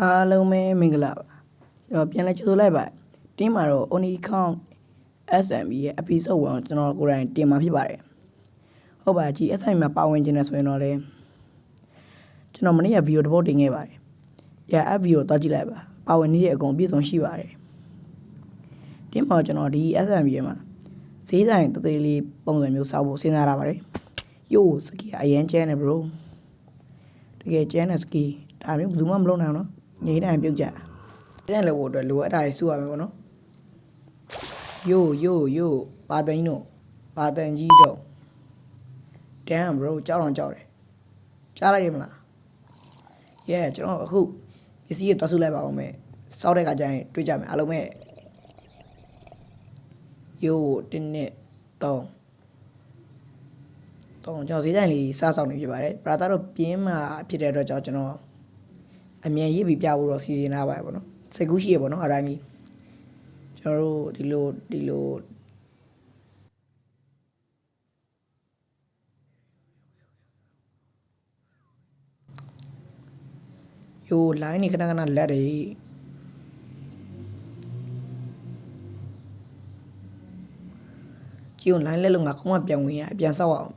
အားလုံးပဲမင်္ဂလာပါပြန်လဲကြိုဆိုလိုက်ပါတင်းမှာတော့ Oni Count SMB ရဲ့ episode 1ကျွန်တော်ကိုယ်တိုင်တင်မှာဖြစ်ပါတယ်ဟုတ်ပါကြီး SMB မှာပါဝင်ခြင်းနဲ့ဆိုရင်တော့လေကျွန်တော်မနေ့ကဗီဒီယိုတစ်ပုဒ်တင်ခဲ့ပါတယ်အဲ့ဗီဒီယိုတော့ကြည့်လိုက်ပါဝင်နေတဲ့အကုန်ပြည့်စုံရှိပါတယ်တင်းမှာကျွန်တော်ဒီ SMB ထဲမှာဈေးဆိုင်တသေးလေးပုံစံမျိုးစောက်ဖို့စဉ်းစားရပါတယ်ယိုစကီအရင်ကျန်းနေ bro တကယ်ကျန်းတဲ့စကီဒါမျိုးဘယ်သူမှမလုပ်နိုင်အောင်နော်ငြိမ်းတိုင်းပြုတ်ကြပြန်လဲဖို့အတွက်လိုအပ်တာတွေစုရမယ်ပေါ့နော်ယိုပါသိန်းတို့ပါတန်ကြီးတို့တန် bro ကြောက်တယ်ကြားလိုက်ရမလား yeah ကျွန်တော်အခုပစ္စည်းတွေတွားစုလိုက်ပါအောင်မယ်စောက်တဲ့ခါကျရင်တွေ့ကြမယ်အားလုံးပဲယိုတင်းနဲ့3ကျွန်တော်ဈေးတိုင်းလေးစားဆောင်နေဖြစ်ပါတယ်ဘရာသာတို့ပြင်းမှာဖြစ်တဲ့အတွက်ကြောင့်ကျွန်တော်အမြန်ရေးပြီးပြဖို့တော့စီစဉ်ထားပါတယ်ပေါ့နော်စိတ်ကူးရှိရပေါ့နော်အတိုင်းကြီးကျွန်တော်တို့ဒီလိုယို line နေခဏလက်တွေကြည့် line လက်လို့ငါခုမှပြန်ဝင်ရပြန်ဆောက်အောင်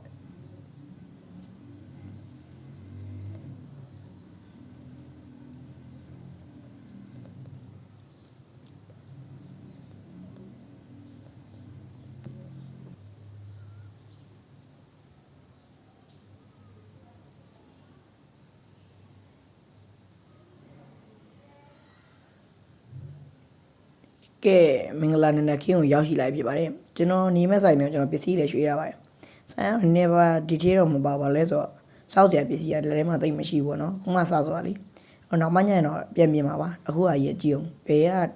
ကဲမင်္ဂလာနံနက်ခင်းကိုရောက်ရှိလိုက်ဖြစ်ပါတယ်ကျွန်တော်နေမဲ့ဆိုင်နဲ့ကျွန်တော်ပစ္စည်းတွေရွှေ့ရပါတယ်ဆိုင်က never detail တော့မပါပါလဲဆိုတော့စောက်ကြပစ္စည်းကလည်းမှတိတ်မရှိဘူးပေါ့နော်ခုမှစဆိုတာလေနောက်မှညရင်တော့ပြန်ပြင်ပါပါအခုအကြီးအကြည့်အောင်ဘယ်က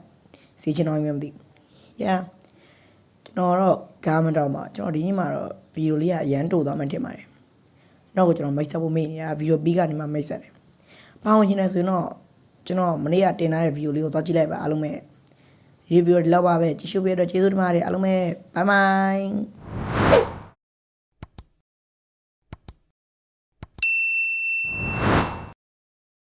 စီချင်တော်မှမသိရာကျွန်တော်တော့ကားမတော့မှာကျွန်တော်ဒီနေ့မှာတော့ဗီဒီယိုလေးကအရန်တိုးသွားမှထင်ပါတယ်နောက်ကိုကျွန်တော်မိတ်ဆက်ဖို့မေ့နေတာဗီဒီယိုပြီးကနေမှမိတ်ဆက်တယ်ပေါင်းချင်တယ်ဆိုရင်တော့ကျွန်တော်မနေ့ကတင်ထားတဲ့ဗီဒီယိုလေးကိုသွားကြည့်လိုက်ပါအားလုံးပဲဒီဗီဒီယိုဒီလောက်ပါပဲကြည့်ရှုပေးတော့ကျေးဇူးတင်ပါတယ်အားလုံးပဲဘိုင်ဘိုင်